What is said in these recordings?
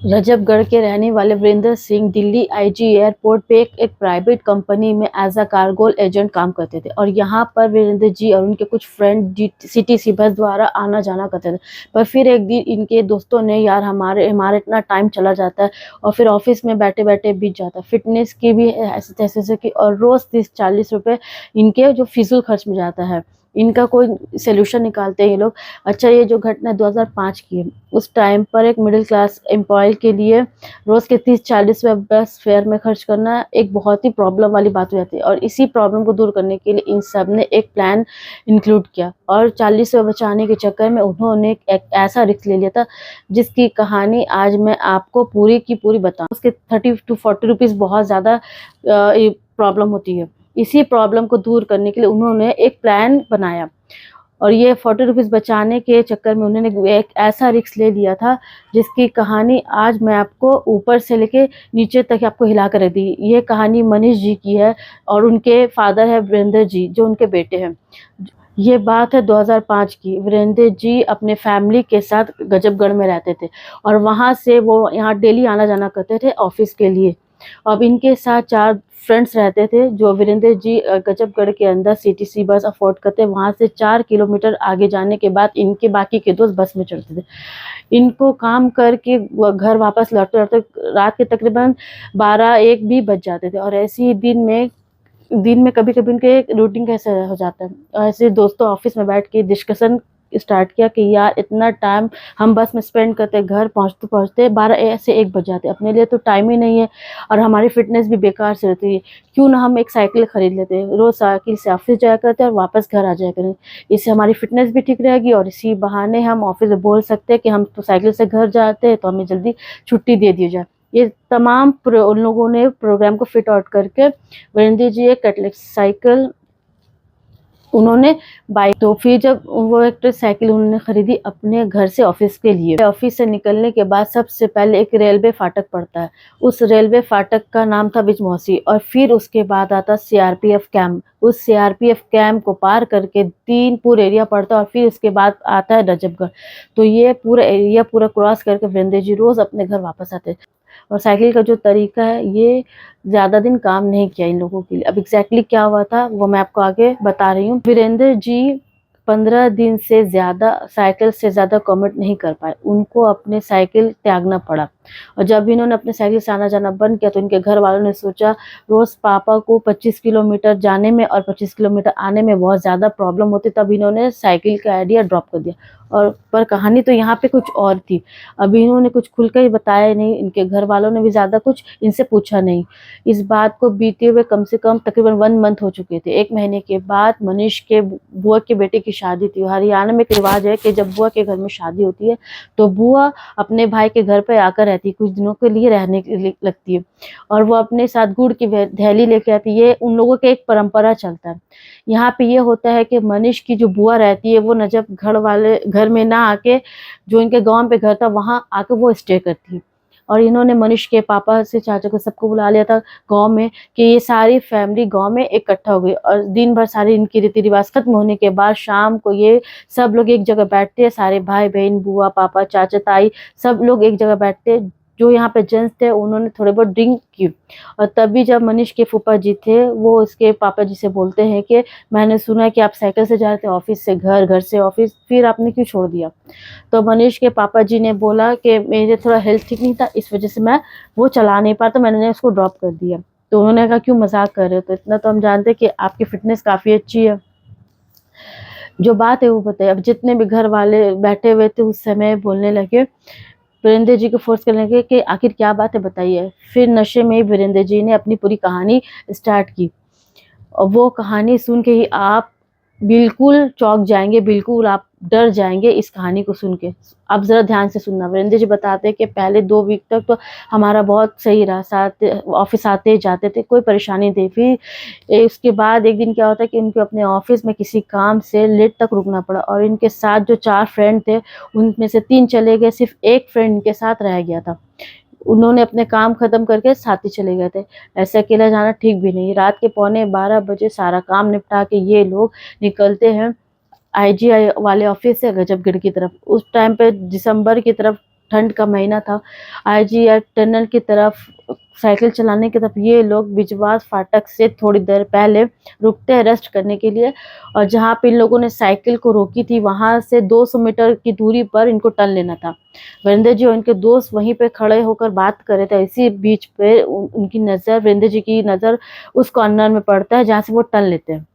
रजबगढ़ के रहने वाले वीरेंद्र सिंह दिल्ली आईजी एयरपोर्ट पे एक प्राइवेट कंपनी में एज अ कार्गो एजेंट काम करते थे और यहाँ पर वीरेंद्र जी और उनके कुछ फ्रेंड सीटीसी बस द्वारा आना जाना करते थे। पर फिर एक दिन इनके दोस्तों ने, यार हमारे हमारे इतना टाइम चला जाता है और फिर ऑफिस में बैठे बैठे बीत जाता है, फिटनेस की भी ऐसे तैसे से की, और रोज़ 30-40 रुपये इनके जो फिजूल खर्च में जाता है, इनका कोई सोल्यूशन निकालते हैं ये लोग। अच्छा, ये जो घटना 2005 की है, उस टाइम पर एक मिडिल क्लास एम्प्लॉय के लिए रोज़ के 30-40 रुपये बस फेयर में खर्च करना एक बहुत ही प्रॉब्लम वाली बात हो जाती है, और इसी प्रॉब्लम को दूर करने के लिए इन सब ने एक प्लान इंक्लूड किया और 40 रुपये बचाने के चक्कर में उन्होंने एक ऐसा रिस्क ले लिया था जिसकी कहानी आज मैं आपको पूरी की पूरी बताऊँ। उसके 30-40 रुपीज़ बहुत ज़्यादा प्रॉब्लम होती है। इसी प्रॉब्लम को दूर करने के लिए उन्होंने एक प्लान बनाया और ये 40 रुपीज़ बचाने के चक्कर में उन्होंने एक ऐसा रिस्क ले लिया था जिसकी कहानी आज मैं आपको ऊपर से लेके नीचे तक आपको हिला कर रख दी। ये कहानी मनीष जी की है और उनके फादर है वीरेंद्र जी, जो उनके बेटे हैं। ये बात है 2005 की। वीरेंद्र जी अपने फैमिली के साथ गजबगढ़ में रहते थे और वहाँ से वो यहाँ डेली आना जाना करते थे ऑफिस के लिए। अब इनके साथ 4 फ्रेंड्स रहते थे जो वीरेंद्र जी गजबगढ़ के अंदर सीटीसी बस अफोर्ड करते, वहाँ से 4 किलोमीटर आगे जाने के बाद इनके बाकी के दोस्त बस में चढ़ते थे। इनको काम करके घर वापस लौटते-लौटते रात के तकरीबन 12-1 भी बज जाते थे और ऐसे ही दिन में कभी-कभी उनके रूटीन कैसे हो जाता है। ऐसे दोस्तों ऑफिस में बैठ के डिस्कशन स्टार्ट किया कि यार इतना टाइम हम बस में स्पेंड करते हैं, घर पहुँचते-पहुँचते 12 से 1 बज जाते हैं। अपने लिए तो टाइम ही नहीं है और हमारी फ़िटनेस भी बेकार से रहती है। क्यों ना हम एक साइकिल खरीद लेते हैं, रोज़ साइकिल से ऑफिस जाया करते हैं और वापस घर आ जाया करें। इससे हमारी फ़िटनेस भी ठीक रहेगी और इसी बहाने हम ऑफिस में बोल सकते हैं कि हम तो साइकिल से घर जाते हैं, तो हमें जल्दी छुट्टी दे दी जाए। ये तमाम उन लोगों ने प्रोग्राम को फिट आउट करके वीरेंद्र जी एक कैटलिक साइकिल उन्होंने बाइक, तो फिर जब वो एक साइकिल उन्होंने खरीदी अपने घर से ऑफिस के लिए। ऑफिस से निकलने के बाद सबसे पहले एक रेलवे फाटक पड़ता है। उस रेलवे फाटक का नाम था बिजमौसी और फिर उसके बाद आता सीआरपीएफ कैंप। उस सीआरपीएफ कैंप को पार करके दीनपुर एरिया पड़ता है और फिर उसके बाद आता है रजबगढ़। तो ये पूरा एरिया पूरा क्रॉस करके वीरेंद्र जी रोज़ अपने घर वापस आते। और साइकिल का जो तरीका है ये ज़्यादा दिन काम नहीं किया इन लोगों के लिए। अब एग्ज़ैक्टली क्या हुआ था वो मैं आपको आगे बता रही हूँ। वीरेंद्र जी 15 दिन से ज़्यादा साइकिल से ज़्यादा कमिट नहीं कर पाए। उनको अपने साइकिल त्यागना पड़ा और जब इन्होंने अपने साइकिल से आना-जाना बंद किया तो इनके घर वालों ने सोचा रोज़ पापा को 25 किलोमीटर जाने में और 25 किलोमीटर आने में बहुत ज़्यादा प्रॉब्लम होती, तब इन्होंने साइकिल का आइडिया ड्रॉप कर दिया। और पर कहानी तो यहाँ पे कुछ और थी। अभी इन्होंने कुछ खुलकर बताया नहीं, इनके घर वालों ने भी ज़्यादा कुछ इनसे पूछा नहीं। इस बात को बीते हुए कम से कम तकरीबन 1 मंथ हो चुके थे। 1 महीने के बाद मनीष के बुआ के बेटे की शादी थी। हरियाणा में एक रिवाज है कि जब बुआ के घर में शादी होती है तो बुआ अपने भाई के घर पे आकर रहती है, कुछ दिनों के लिए रहने के लिए लगती है और वो अपने साथ गुड़ की थैली लेके आती है। ये उन लोगों का एक परंपरा चलता है। यहाँ पे ये होता है कि मनीष की जो बुआ रहती है वो नजबगढ़ वाले घर में ना आके, जो इनके गाँव पे घर था वहाँ आके वो स्टे करती है। और इन्होंने मनीष के पापा से चाचा को सबको बुला लिया था गाँव में कि ये सारी फैमिली गाँव में इकट्ठा हो गई और दिन भर सारे इनके रीति रिवाज खत्म होने के बाद शाम को ये सब लोग एक जगह बैठते हैं, सारे भाई बहन बुआ पापा चाचा ताई सब लोग एक जगह बैठते हैं। जो यहाँ पे जेंट्स थे उन्होंने थोड़े बहुत ड्रिंक की और तभी जब मनीष के फूफा जी थे वो इसके पापा जी से बोलते हैं कि मैंने सुना है कि आप साइकिल से जा रहे थे ऑफिस से घर, घर से ऑफिस, फिर आपने क्यों छोड़ दिया? तो मनीष के पापा जी ने बोला कि मेरे थोड़ा हेल्थ ठीक नहीं था, इस वजह से मैं वो चला नहीं पाता, मैंने उसको ड्रॉप कर दिया। तो उन्होंने कहा क्यों मजाक कर रहे हो? तो इतना तो हम जानते हैं कि आपकी फिटनेस काफ़ी अच्छी है। जो बात है वो बताइए। अब जितने भी घर वाले बैठे हुए थे उस समय बोलने लगे, वीरेंद्र जी को फोर्स करने लगे कि आखिर क्या बात है बताइए। फिर नशे में वीरेंद्र जी ने अपनी पूरी कहानी स्टार्ट की और वो कहानी सुन के ही आप बिल्कुल चौंक जाएँगे, बिल्कुल आप डर जाएँगे इस कहानी को सुन के। आप ज़रा ध्यान से सुनना। वीरेंद्र जी बताते हैं कि पहले 2 वीक तक तो हमारा बहुत सही रहा, साथ ऑफ़िस आते-जाते थे, कोई परेशानी नहीं थी। फिर उसके बाद एक दिन क्या होता है कि इनको अपने ऑफ़िस में किसी काम से लेट तक रुकना पड़ा और इनके साथ जो 4 फ्रेंड थे, उनमें से 3 चले गए, सिर्फ़ 1 फ्रेंड इनके साथ रह गया था। उन्होंने अपने काम ख़त्म करके साथ ही चले गए थे। ऐसे अकेला जाना ठीक भी नहीं। रात के पौने 12 बजे सारा काम निपटा के ये लोग निकलते हैं आईजीआई वाले ऑफ़िस से गजबगढ़ की तरफ। उस टाइम पे दिसंबर की तरफ ठंड का महीना था। आईजीआर टनल की तरफ साइकिल चलाने की तरफ ये लोग बिजवास फाटक से थोड़ी देर पहले रुकते हैं रेस्ट करने के लिए, और जहाँ पे इन लोगों ने साइकिल को रोकी थी वहां से 200 मीटर की दूरी पर इनको टर्न लेना था। वीरेंद्र जी और उनके दोस्त वहीं पे खड़े होकर बात कर रहे थे। इसी बीच पे उनकी नज़र, वीरेंद्र जी की नज़र उस कॉर्नर में पड़ता है जहाँ से वो टर्न लेते हैं,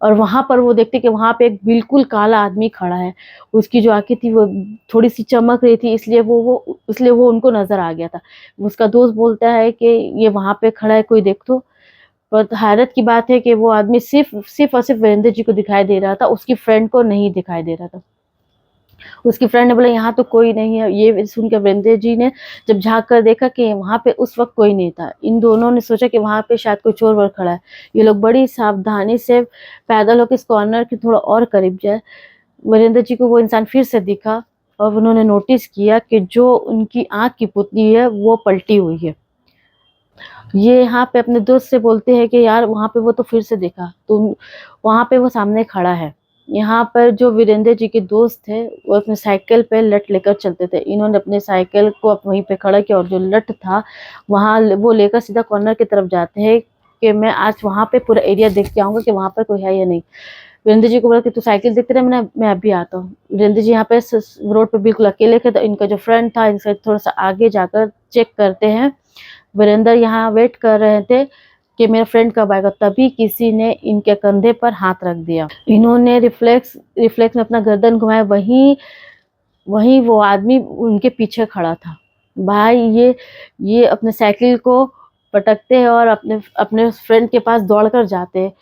और वहां पर वो देखते कि वहां पे एक बिल्कुल काला आदमी खड़ा है। उसकी जो आंखें थी वो थोड़ी सी चमक रही थी, इसलिए वो उनको नजर आ गया था। उसका दोस्त बोलता है कि ये वहां पे खड़ा है, कोई देख तो। पर हैरत की बात है कि वो आदमी सिर्फ और सिर्फ वीरेंद्र जी को दिखाई दे रहा था, उसकी फ्रेंड को नहीं दिखाई दे रहा था। उसकी फ्रेंड ने बोला यहाँ तो कोई नहीं है। ये सुनकर वीरेंद्र जी ने जब झांक कर देखा कि वहां पे उस वक्त कोई नहीं था। इन दोनों ने सोचा कि वहां पे शायद कोई चोर वोर खड़ा है। ये लोग बड़ी सावधानी से पैदल होकर इस कॉर्नर के थोड़ा और करीब जाए। वीरेंद्र जी को वो इंसान फिर से दिखा, और उन्होंने नोटिस किया कि जो उनकी आंख की पुतली है वो पलटी हुई है। ये यहाँ पे अपने दोस्त से बोलते हैं कि यार वहाँ पे वो तो फिर से देखा, तो वहाँ पे वो सामने खड़ा है। यहाँ पर जो वीरेंद्र जी के दोस्त थे वो अपने साइकिल पे लठ लेकर चलते थे। इन्होंने अपने साइकिल को वहीं पे खड़ा किया, और जो लठ था वहाँ वो लेकर सीधा कॉर्नर की तरफ जाते हैं कि मैं आज वहाँ पे पूरा एरिया देख के आऊंगा कि वहाँ पर कोई है या नहीं। वीरेंद्र जी को बोला कि तू साइकिल देखते रहे, मैं अभी आता हूँ। वीरेंद्र जी यहाँ पे रोड पे बिल्कुल अकेले थे, तो इनका जो फ्रेंड था इनसे थोड़ा सा आगे जाकर चेक करते हैं। वीरेंद्र यहाँ वेट कर रहे थे कि मेरा फ्रेंड कब आएगा, तभी किसी ने इनके कंधे पर हाथ रख दिया। इन्होंने रिफ्लेक्स में अपना गर्दन घुमाया, वहीं वहीं वो आदमी उनके पीछे खड़ा था। भाई ये अपने साइकिल को पटकते हैं और अपने अपने फ्रेंड के पास दौड़कर जाते हैं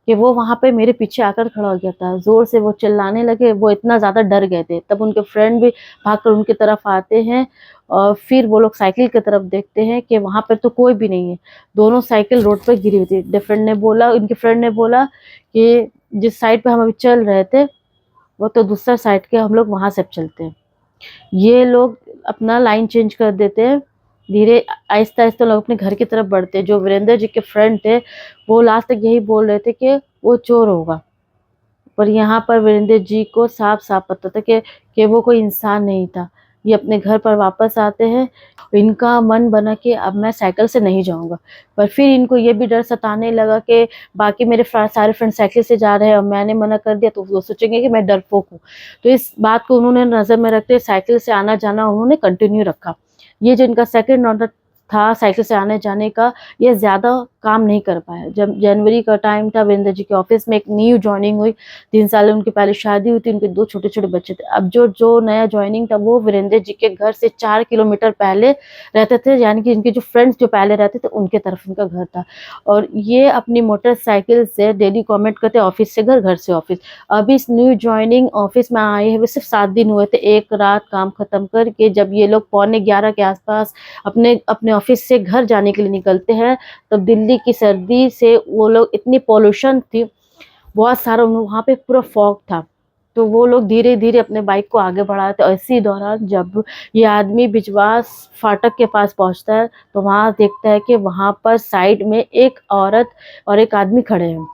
कि वो वहां पे मेरे पीछे आकर खड़ा हो गया था। जोर से वो चिल्लाने लगे, वो इतना ज्यादा डर गए थे। तब उनके फ्रेंड भी भागकर उनकी तरफ आते हैं, और फिर वो लोग साइकिल की तरफ देखते हैं कि वहां पर तो कोई भी नहीं है। दोनों साइकिल रोड पर गिरी हुई थी। उनके फ्रेंड ने बोला कि जिस साइड पे हम अभी चल रहे थे वो तो दूसरा साइड के, हम लोग वहां से चलते हैं। ये लोग अपना लाइन चेंज कर देते हैं। धीरे आहिस्ता आहिस्ता लोग अपने घर की तरफ बढ़ते हैं। जो वीरेंद्र जी के फ्रेंड थे वो लास्ट तक यही बोल रहे थे कि वो चोर होगा, पर यहाँ पर वीरेंद्र जी को साफ साफ पता था कि वो कोई इंसान नहीं था। ये अपने घर पर वापस आते हैं। इनका मन बना कि अब मैं साइकिल से नहीं जाऊंगा, पर फिर इनको ये भी डर सताने लगा कि बाकी मेरे सारे फ्रेंड साइकिल से जा रहे हैं और मैंने मना कर दिया तो वो सोचेंगे कि मैं डरपोक हूँ। तो इस बात को उन्होंने नजर में रखते साइकिल से आना जाना उन्होंने कंटिन्यू रखा। ये जो इनका सेकेंड ऑर्डर था साइकिल से आने जाने का, ये ज्यादा काम नहीं कर पाया। जब जनवरी का टाइम था, वीरेंद्र जी के ऑफिस में एक न्यू ज्वाइनिंग हुई। 3 साल उनकी पहले शादी हुई थी, उनके 2 छोटे छोटे बच्चे थे। अब जो नया ज्वाइनिंग था वो वीरेंद्र जी के घर से 4 किलोमीटर पहले रहते थे, यानी कि इनके जो फ्रेंड्स जो पहले रहते थे उनके तरफ इनका घर था। और ये अपनी मोटरसाइकिल से डेली कॉमेंट करते ऑफिस से घर, घर से ऑफिस। अभी इस न्यू ज्वाइनिंग ऑफिस में आए हुए सिर्फ 7 दिन हुए थे। एक रात काम खत्म करके जब ये लोग 11:15 के आसपास अपने अपने ऑफिस से घर जाने के लिए निकलते हैं, तब दिल्ली की सर्दी से वो लोग, इतनी पॉल्यूशन थी, बहुत सारा वहाँ पे पूरा फॉग था। तो वो लोग धीरे धीरे अपने बाइक को आगे बढ़ाते। और इसी दौरान जब ये आदमी बिजवास फाटक के पास पहुंचता है तो वहां देखता है कि वहां पर साइड में एक औरत और एक आदमी खड़े हैं।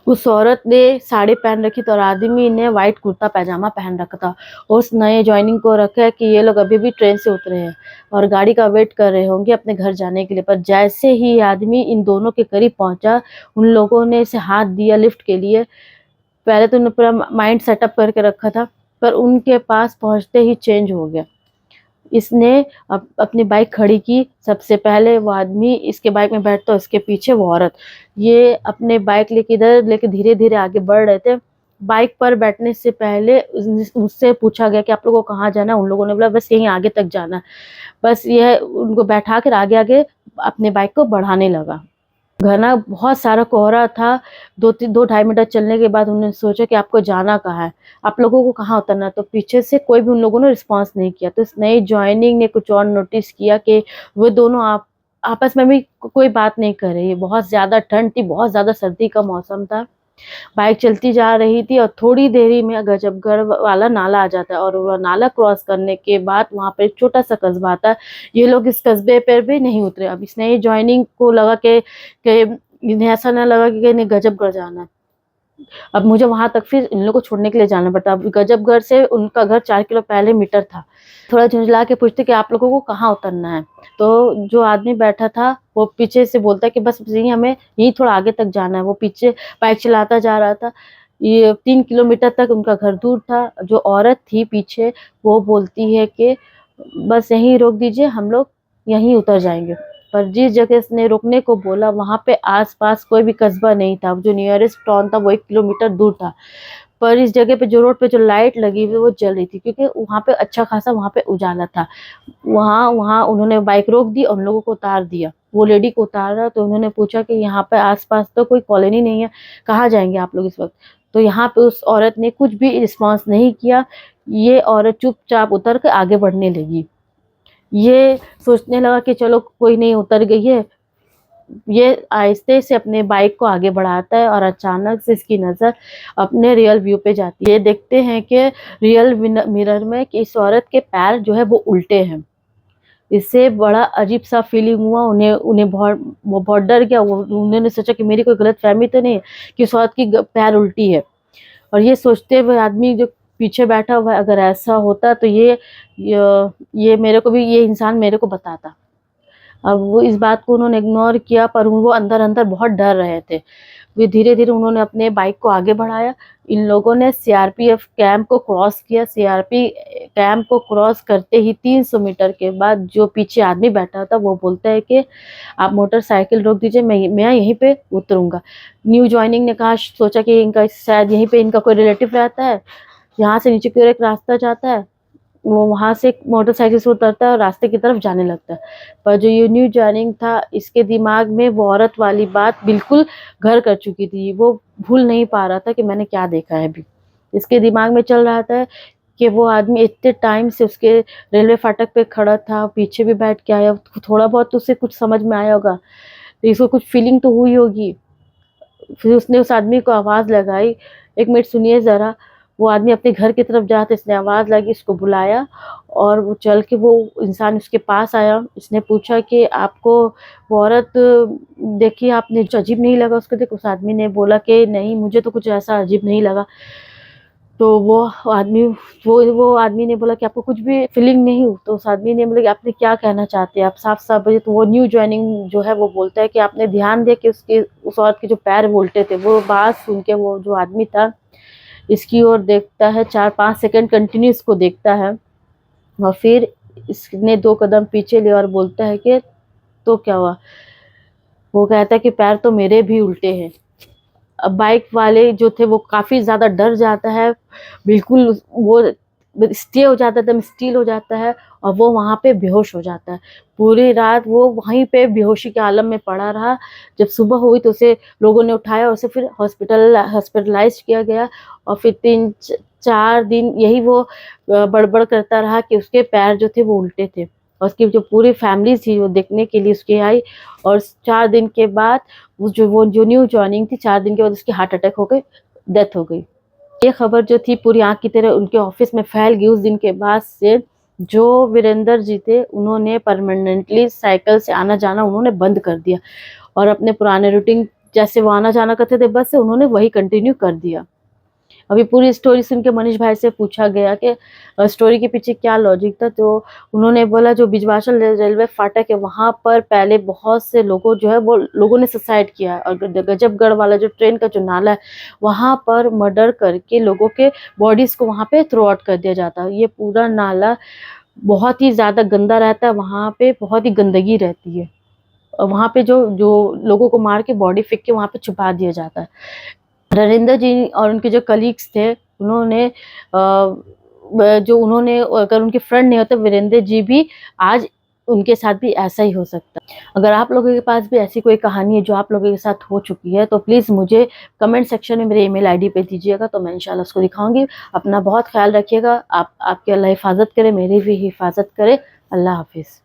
उस औरत ने साड़ी पहन रखी थी और आदमी ने व्हाइट कुर्ता पैजामा पहन रखा था। उस नए ज्वाइनिंग को रखा है कि ये लोग अभी भी ट्रेन से उतरे हैं और गाड़ी का वेट कर रहे होंगे अपने घर जाने के लिए। पर जैसे ही आदमी इन दोनों के करीब पहुंचा, उन लोगों ने इसे हाथ दिया लिफ्ट के लिए। पहले तो उन्होंने पूरा माइंड सेटअप करके रखा था, पर उनके पास पहुंचते ही चेंज हो गया। इसने अपनी बाइक खड़ी की। सबसे पहले वो आदमी इसके बाइक में बैठता, उसके पीछे वो औरत। ये अपने बाइक लेके धीरे धीरे आगे बढ़ रहे थे। बाइक पर बैठने से पहले उससे पूछा गया कि आप लोगों को कहाँ जाना है। उन लोगों ने बोला बस यहीं आगे तक जाना है। बस यह उनको बैठा कर आगे आगे अपने बाइक को बढ़ाने लगा। घना बहुत सारा कोहरा था। 2-2.5 मीटर चलने के बाद उन्होंने सोचा कि आपको जाना कहाँ है, आप लोगों को कहाँ उतरना। तो पीछे से कोई भी उन लोगों ने रिस्पांस नहीं किया। तो इस नई ज्वाइनिंग ने कुछ और नोटिस किया कि वो दोनों आपस में भी कोई बात नहीं कर रही है। बहुत ज्यादा ठंड थी, बहुत ज्यादा सर्दी का मौसम था। बाइक चलती जा रही थी और थोड़ी देरी में गजबगढ़ वाला नाला आ जाता है, और वो नाला क्रॉस करने के बाद वहां पर एक छोटा सा कस्बा आता है। ये लोग इस कस्बे पर भी नहीं उतरे। अब इसने ज्वाइनिंग को लगा कि इन्हें ऐसा ना लगा कि इन्हें गजबगढ़ जाना है। अब मुझे वहाँ तक फिर इन लोगों को छोड़ने के लिए जाना पड़ता। अब गजबगढ़ से उनका घर 4 किलो पहले मीटर था। थोड़ा झुँझला के पूछते कि आप लोगों को कहाँ उतरना है? तो जो आदमी बैठा था वो पीछे से बोलता है कि बस यहीं हमें यहीं थोड़ा आगे तक जाना है। वो पीछे बाइक चलाता जा रहा था। ये 3 किलोमीटर तक उनका घर दूर था। जो औरत थी पीछे वो बोलती है कि बस यहीं रोक दीजिए, हम लोग यहीं उतर जाएँगे। पर जिस जगह इसने रुकने को बोला वहाँ पे आस-पास कोई भी कस्बा नहीं था। जो नियरेस्ट टाउन था वो 1 किलोमीटर दूर था। पर इस जगह पे जो रोड पे जो लाइट लगी हुई वो जल रही थी, क्योंकि वहाँ पे अच्छा खासा वहाँ पे उजाला था। वहाँ वहाँ उन्होंने बाइक रोक दी और उन लोगों को उतार दिया। वो लेडी को उतारा तो उन्होंने पूछा कि यहाँ पे आस-पास तो कोई कॉलोनी नहीं है, कहाँ जाएँगे आप लोग इस वक़्त? तो यहाँ पे उस औरत ने कुछ भी रिस्पॉन्स नहीं किया। ये औरत चुपचाप उतर के आगे बढ़ने लगी। ये सोचने लगा कि चलो कोई नहीं, उतर गई है। ये आहिस्ते से अपने बाइक को आगे बढ़ाता है और अचानक से इसकी नज़र अपने रियर व्यू पे जाती है। ये देखते हैं कि रियर मिरर में कि इस औरत के पैर जो है वो उल्टे हैं। इससे बड़ा अजीब-सा फीलिंग हुआ उन्हें उन्हें वो बहुत डर गया। वो उन्होंने सोचा कि मेरी कोई गलतफ़हमी तो नहीं है कि इस औरत की पैर उल्टी है। और ये सोचते हुए आदमी जो पीछे बैठा हुआ है, अगर ऐसा होता तो ये मेरे को भी, ये इंसान मेरे को बताता। अब वो इस बात को उन्होंने इग्नोर किया, पर वो अंदर-अंदर बहुत डर रहे थे। वे धीरे-धीरे उन्होंने अपने बाइक को आगे बढ़ाया। इन लोगों ने सीआरपीएफ कैंप को क्रॉस किया। सीआरपी कैंप को क्रॉस करते ही 300 मीटर के बाद जो पीछे आदमी बैठा था वो बोलता है कि आप मोटरसाइकिल रोक दीजिए, मैं यहीं पे उतरूँगा। न्यू जॉइनिंग ने कहा, सोचा कि इनका शायद यहीं पे इनका कोई रिलेटिव रहता है। यहाँ से नीचे की ओर एक रास्ता जाता है। वो वहाँ से मोटरसाइकिल से उतरता है और रास्ते की तरफ जाने लगता है। पर जो ये न्यू जॉइनिंग था, इसके दिमाग में वो औरत वाली बात बिल्कुल घर कर चुकी थी। वो भूल नहीं पा रहा था कि मैंने क्या देखा है अभी। इसके दिमाग में चल रहा था कि वो आदमी इतने टाइम से उसके रेलवे फाटक पे खड़ा था, पीछे भी बैठ के आया, थोड़ा बहुत तो उसे कुछ समझ में आया होगा। तो इसको कुछ फीलिंग तो हुई होगी। फिर उसने उस आदमी को आवाज़ लगाई, "1 मिनट सुनिए ज़रा।" वो आदमी अपने घर की तरफ जा रहा था, इसने आवाज़ लगी, इसको बुलाया और वो चल के वो इंसान उसके पास आया। इसने पूछा कि आपको वो औरत देखी आपने, कुछ अजीब नहीं लगा उसको देख? उस आदमी ने बोला कि नहीं, मुझे तो कुछ ऐसा अजीब नहीं लगा। तो आदमी वो आदमी ने बोला कि आपको कुछ भी फीलिंग नहीं हुई? तो उस आदमी ने बोला कि आपने क्या कहना चाहते हैं? आप साफ-साफ बोलिए। तो वो न्यू जॉइनिंग जो है वो बोलता है कि आपने ध्यान दिया कि उस औरत के जो पैर वो उल्टे थे। वो बात सुन के वो जो आदमी था इसकी ओर देखता है, 4-5 सेकंड कंटिन्यू इसको देखता है और फिर इसने 2 कदम पीछे लिया और बोलता है कि तो क्या हुआ? वो कहता है कि पैर तो मेरे भी उल्टे हैं। अब बाइक वाले जो थे वो काफ़ी ज़्यादा डर जाता है, बिल्कुल वो स्टे हो जाता है, एकदम स्टिल हो जाता है और वो वहाँ पे बेहोश हो जाता है। पूरी रात वो वहीं पे बेहोशी के आलम में पड़ा रहा। जब सुबह हुई तो उसे लोगों ने उठाया और उसे फिर हॉस्पिटलाइज़्ड किया गया और फिर 3-4 दिन यही वो बड़बड़ करता रहा कि उसके पैर जो थे वो उल्टे थे और उसकी जो पूरी फैमिली थी वो देखने के लिए उसके आई और 4 दिन के बाद वो जो न्यू जॉइनिंग थी, 4 दिन के बाद उसकी हार्ट अटैक हो गई, डेथ हो गई। ये खबर जो थी पूरी आग की तरह उनके ऑफिस में फैल गई। उस दिन के बाद से जो वीरेंद्र जी थे उन्होंने परमानेंटली साइकिल से आना-जाना उन्होंने बंद कर दिया और अपने पुराने रूटीन जैसे वो आना-जाना करते थे बस से उन्होंने वही कंटिन्यू कर दिया। अभी पूरी स्टोरी सुन के मनीष भाई से पूछा गया कि स्टोरी के पीछे क्या लॉजिक था, तो उन्होंने बोला जो बिजवासल रेलवे फाटक है वहाँ पर पहले बहुत से लोगों जो है वो लोगों ने सुसाइड किया और गजबगढ़ वाला जो ट्रेन का जो नाला है वहाँ पर मर्डर करके लोगों के बॉडीज़ को वहाँ पे थ्रो आउट कर दिया जाता है। ये पूरा नाला बहुत ही ज़्यादा गंदा रहता है, वहाँ पे बहुत ही गंदगी रहती है और वहाँ पे जो जो लोगों को मार के बॉडी फेंक के वहाँ पे छुपा दिया जाता है। रणेंद्र जी और उनके जो कलीग्स थे उन्होंने अगर उनके फ्रेंड नहीं होते वीरेंद्र जी भी आज उनके साथ भी ऐसा ही हो सकता है। अगर आप लोगों के पास भी ऐसी कोई कहानी है जो आप लोगों के साथ हो चुकी है तो प्लीज़ मुझे कमेंट सेक्शन में मेरे ईमेल आईडी पे दीजिएगा, तो मैं इंशाल्लाह उसको दिखाऊँगी। अपना बहुत ख़्याल रखिएगा। आपकी अल्लाह हिफ़ाज़त करे, मेरी भी हिफ़ाज़त करे। अल्लाह हाफ़िज़।